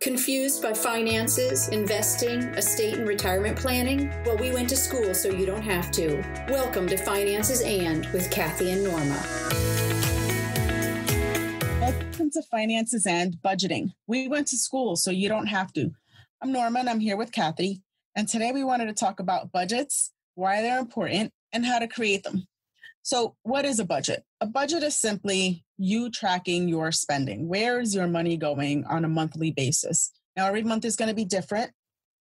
Confused by finances, investing, estate and retirement planning? Well, we went to school so you don't have to. Welcome to Finances and with Kathy and Norma. Welcome to Finances and Budgeting. We went to school so you don't have to. I'm Norma and I'm here with Kathy. And today we wanted to talk about budgets, why they're important, and how to create them. So what is a budget? A budget is simply you tracking your spending. Where is your money going on a monthly basis? Now, every month is going to be different.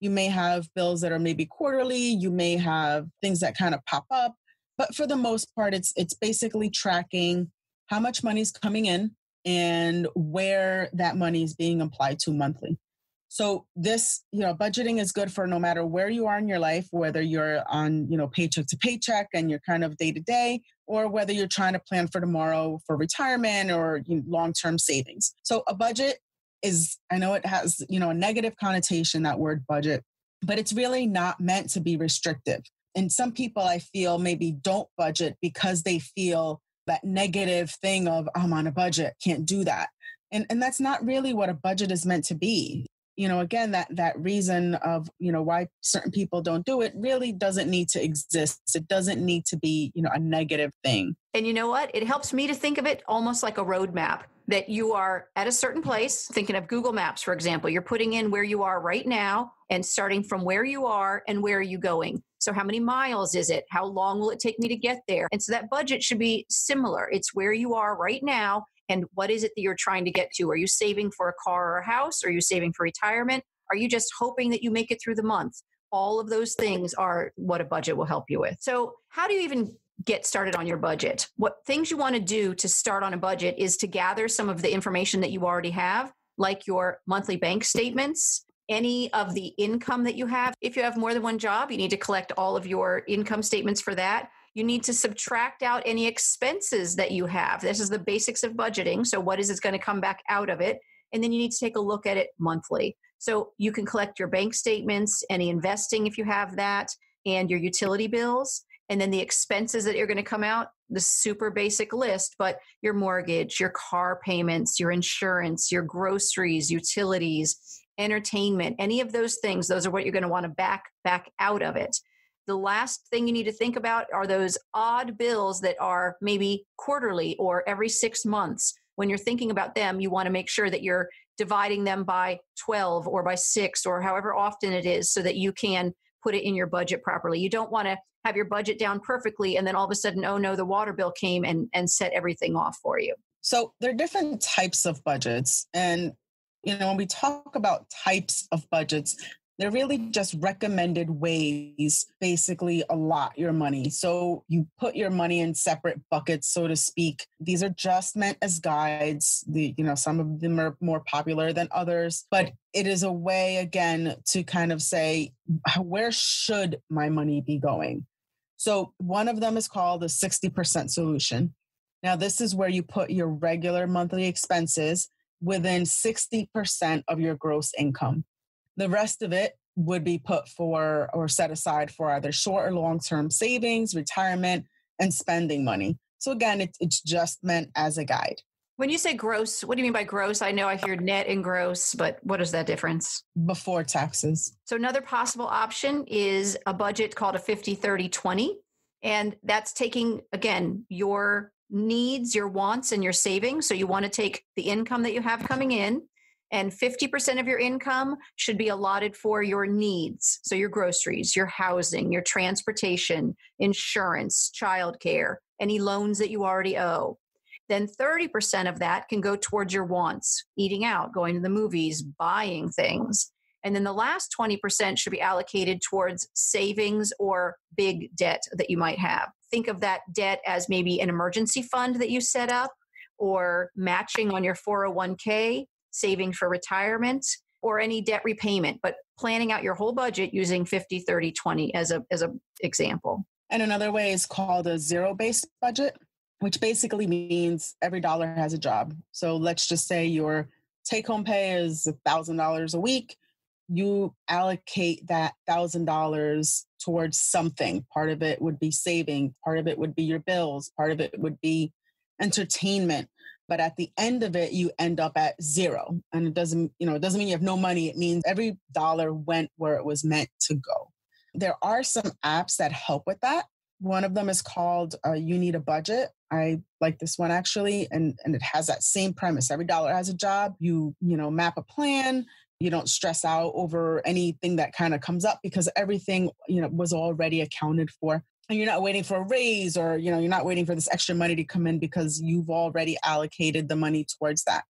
You may have bills that are maybe quarterly. You may have things that kind of pop up. But for the most part, it's basically tracking how much money is coming in and where that money is being applied to monthly. So this, budgeting is good for no matter where you are in your life, whether you're on, paycheck to paycheck and you're kind of day to day, or whether you're trying to plan for tomorrow for retirement or long-term savings. So a budget is, I know it has, a negative connotation, that word budget, but it's really not meant to be restrictive. And some people I feel maybe don't budget because they feel that negative thing of I'm on a budget, can't do that. And that's not really what a budget is meant to be. Again, that reason of, why certain people don't do it really doesn't need to exist. It doesn't need to be, a negative thing. And you know what? It helps me to think of it almost like a roadmap, that you are at a certain place, thinking of Google Maps, for example. You're putting in where you are right now and starting from where you are and where are you going. So how many miles is it? How long will it take me to get there? And so that budget should be similar. It's where you are right now. And what is it that you're trying to get to? Are you saving for a car or a house? Are you saving for retirement? Are you just hoping that you make it through the month? All of those things are what a budget will help you with. So how do you even get started on your budget? What things you want to do to start on a budget is to gather some of the information that you already have, like your monthly bank statements, any of the income that you have. If you have more than one job, you need to collect all of your income statements for that. You need to subtract out any expenses that you have. This is the basics of budgeting. So what is it going to come back out of it? And then you need to take a look at it monthly. So you can collect your bank statements, any investing if you have that, and your utility bills. And then the expenses that are going to come out, the super basic list, but your mortgage, your car payments, your insurance, your groceries, utilities, entertainment, any of those things, those are what you're going to want to back out of it. The last thing you need to think about are those odd bills that are maybe quarterly or every 6 months. When you're thinking about them, you want to make sure that you're dividing them by 12 or by 6 or however often it is so that you can put it in your budget properly. You don't want to have your budget down perfectly and then all of a sudden, oh no, the water bill came and set everything off for you. So there are different types of budgets. And, when we talk about types of budgets, they're really just recommended ways, basically, allot your money. So you put your money in separate buckets, so to speak. These are just meant as guides. Some of them are more popular than others, but it is a way, again, to kind of say, where should my money be going? So one of them is called the 60% solution. Now, this is where you put your regular monthly expenses within 60% of your gross income. The rest of it would be put for or set aside for either short or long-term savings, retirement, and spending money. So again, it's just meant as a guide. When you say gross, what do you mean by gross? I know I hear net and gross, but what is that difference? Before taxes. So another possible option is a budget called a 50-30-20. And that's taking, again, your needs, your wants, and your savings. So you want to take the income that you have coming in, and 50% of your income should be allotted for your needs. So your groceries, your housing, your transportation, insurance, childcare, any loans that you already owe. Then 30% of that can go towards your wants, eating out, going to the movies, buying things. And then the last 20% should be allocated towards savings or big debt that you might have. Think of that debt as maybe an emergency fund that you set up, or matching on your 401k, saving for retirement, or any debt repayment, but planning out your whole budget using 50-30-20 as a example. And another way is called a zero-based budget, which basically means every dollar has a job. So let's just say your take-home pay is $1,000 a week. You allocate that $1,000 towards something. Part of it would be saving. Part of it would be your bills. Part of it would be entertainment. But at the end of it, you end up at zero. And it doesn't mean you have no money. It means every dollar went where it was meant to go. There are some apps that help with that. One of them is called You Need a Budget. I like this one actually. And it has that same premise. Every dollar has a job. You map a plan. You don't stress out over anything that kind of comes up because everything, was already accounted for. And you're not waiting for a raise or, you're not waiting for this extra money to come in because you've already allocated the money towards that.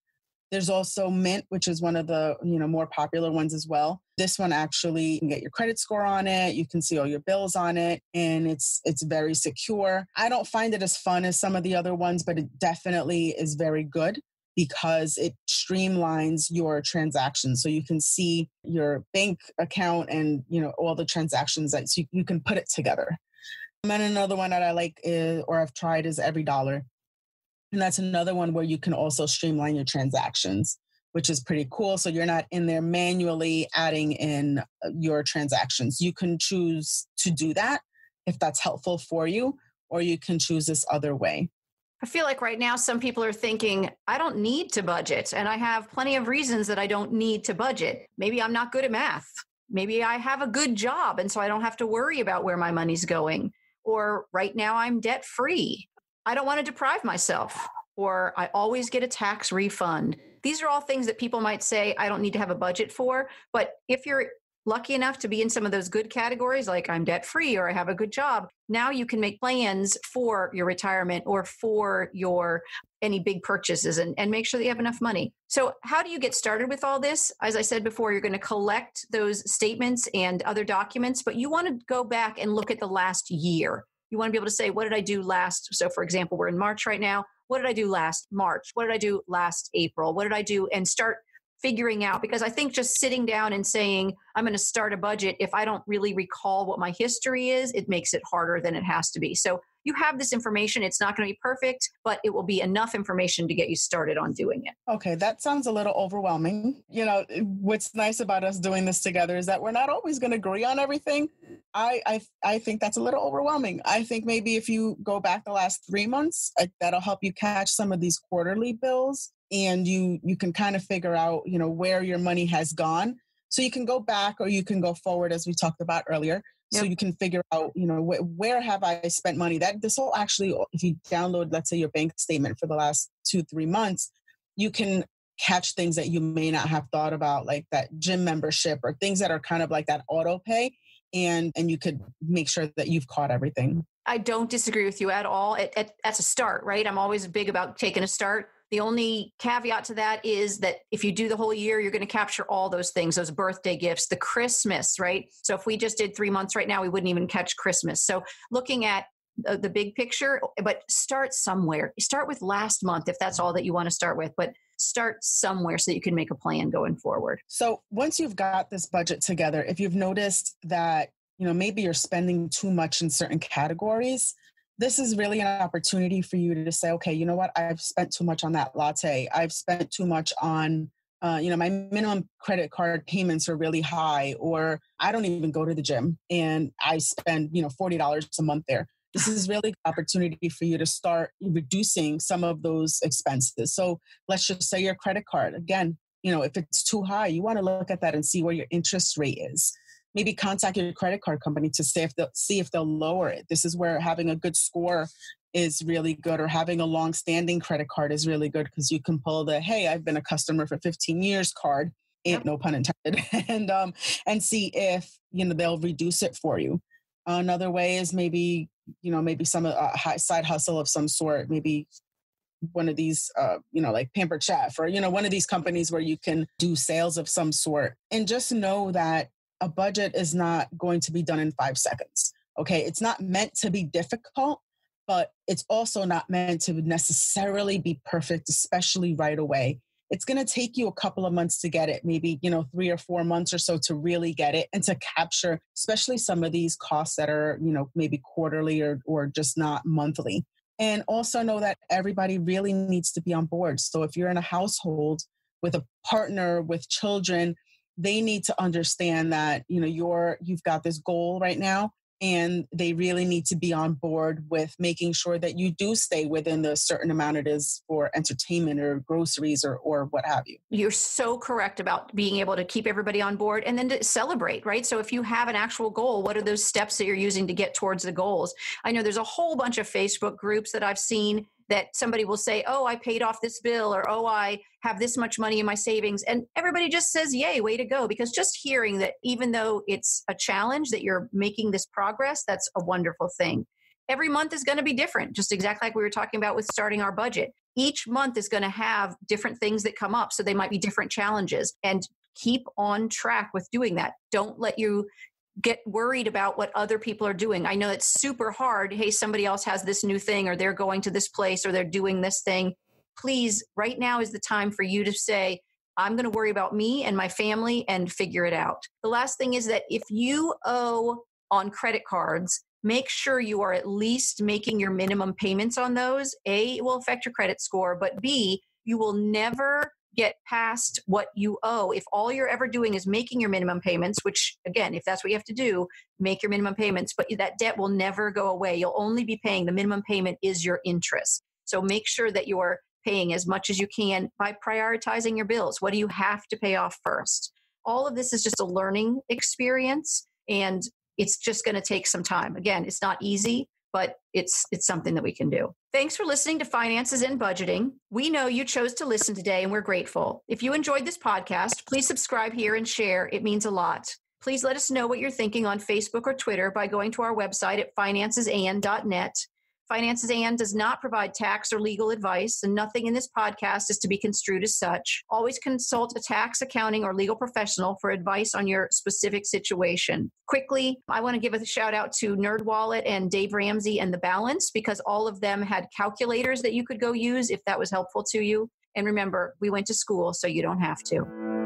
There's also Mint, which is one of the, more popular ones as well. This one actually, you can get your credit score on it. You can see all your bills on it, and it's very secure. I don't find it as fun as some of the other ones, but it definitely is very good because it streamlines your transactions. So you can see your bank account and, all the transactions so you can put it together. And then another one that I like I've tried is Every Dollar. And that's another one where you can also streamline your transactions, which is pretty cool. So you're not in there manually adding in your transactions. You can choose to do that if that's helpful for you, or you can choose this other way. I feel like right now some people are thinking, I don't need to budget. And I have plenty of reasons that I don't need to budget. Maybe I'm not good at math. Maybe I have a good job, and so I don't have to worry about where my money's going. Or right now I'm debt free. I don't want to deprive myself, or I always get a tax refund. These are all things that people might say I don't need to have a budget for. But if you're lucky enough to be in some of those good categories, like I'm debt free or I have a good job, now you can make plans for your retirement or for your any big purchases and make sure that you have enough money. So how do you get started with all this? As I said before, you're going to collect those statements and other documents, but you want to go back and look at the last year. You want to be able to say, what did I do last? So for example, we're in March right now. What did I do last March? What did I do last April? What did I do? And start figuring out, because I think just sitting down and saying, I'm going to start a budget, if I don't really recall what my history is, it makes it harder than it has to be. So you have this information. It's not going to be perfect, but it will be enough information to get you started on doing it. Okay, that sounds a little overwhelming. What's nice about us doing this together is that we're not always going to agree on everything. I think that's a little overwhelming. I think maybe if you go back the last 3 months, that'll help you catch some of these quarterly bills, and you can kind of figure out, where your money has gone. So you can go back or you can go forward, as we talked about earlier. So you can figure out, where have I spent money? This will actually, if you download, let's say, your bank statement for the last 2-3 months, you can catch things that you may not have thought about, like that gym membership or things that are kind of like that auto pay. And you could make sure that you've caught everything. I don't disagree with you at all. That's a start, right? I'm always big about taking a start. The only caveat to that is that if you do the whole year, you're going to capture all those things, those birthday gifts, the Christmas, right? So if we just did 3 months right now, we wouldn't even catch Christmas. So looking at the big picture, but start somewhere. Start with last month if that's all that you want to start with, but start somewhere so that you can make a plan going forward. So once you've got this budget together, if you've noticed that, maybe you're spending too much in certain categories, this is really an opportunity for you to say, okay, you know what? I've spent too much on that latte. I've spent too much on, my minimum credit card payments are really high, or I don't even go to the gym and I spend, $40 a month there. This is really an opportunity for you to start reducing some of those expenses. So let's just say your credit card, again, if it's too high, you want to look at that and see where your interest rate is. Maybe contact your credit card company to see if they'll lower it. This is where having a good score is really good, or having a long-standing credit card is really good, because you can pull the, hey, I've been a customer for 15 years card, no pun intended, and see if, they'll reduce it for you. Another way is maybe some side hustle of some sort, maybe one of these, like Pampered Chef, or, one of these companies where you can do sales of some sort. And just know that a budget is not going to be done in 5 seconds. Okay. It's not meant to be difficult, but it's also not meant to necessarily be perfect, especially right away. It's going to take you a couple of months to get it, maybe, 3 or 4 months or so to really get it and to capture, especially some of these costs that are, maybe quarterly or just not monthly. And also know that everybody really needs to be on board. So if you're in a household with a partner, with children, they need to understand that, you've got this goal right now, and they really need to be on board with making sure that you do stay within the certain amount it is for entertainment or groceries or what have you. You're so correct about being able to keep everybody on board and then to celebrate, right? So if you have an actual goal, what are those steps that you're using to get towards the goals? I know there's a whole bunch of Facebook groups that I've seen that somebody will say, oh, I paid off this bill, or, oh, I have this much money in my savings. And everybody just says, yay, way to go. Because just hearing that, even though it's a challenge that you're making this progress, that's a wonderful thing. Every month is going to be different, just exactly like we were talking about with starting our budget. Each month is going to have different things that come up. So they might be different challenges, and keep on track with doing that. Don't let you get worried about what other people are doing. I know it's super hard. Hey, somebody else has this new thing, or they're going to this place, or they're doing this thing. Please, right now is the time for you to say, I'm going to worry about me and my family and figure it out. The last thing is that if you owe on credit cards, make sure you are at least making your minimum payments on those. A, it will affect your credit score, but B, you will never get past what you owe. If all you're ever doing is making your minimum payments, which again, if that's what you have to do, make your minimum payments, but that debt will never go away. You'll only be paying, the minimum payment is your interest. So make sure that you're paying as much as you can by prioritizing your bills. What do you have to pay off first? All of this is just a learning experience, and it's just going to take some time. Again, it's not easy, but it's something that we can do. Thanks for listening to Finances and Budgeting. We know you chose to listen today, and we're grateful. If you enjoyed this podcast, please subscribe here and share. It means a lot. Please let us know what you're thinking on Facebook or Twitter by going to our website at financesand.net. Finances and does not provide tax or legal advice, and nothing in this podcast is to be construed as such. Always consult a tax, accounting, or legal professional for advice on your specific situation. Quickly, I want to give a shout out to NerdWallet and Dave Ramsey and The Balance, because all of them had calculators that you could go use if that was helpful to you. And remember, we went to school so you don't have to.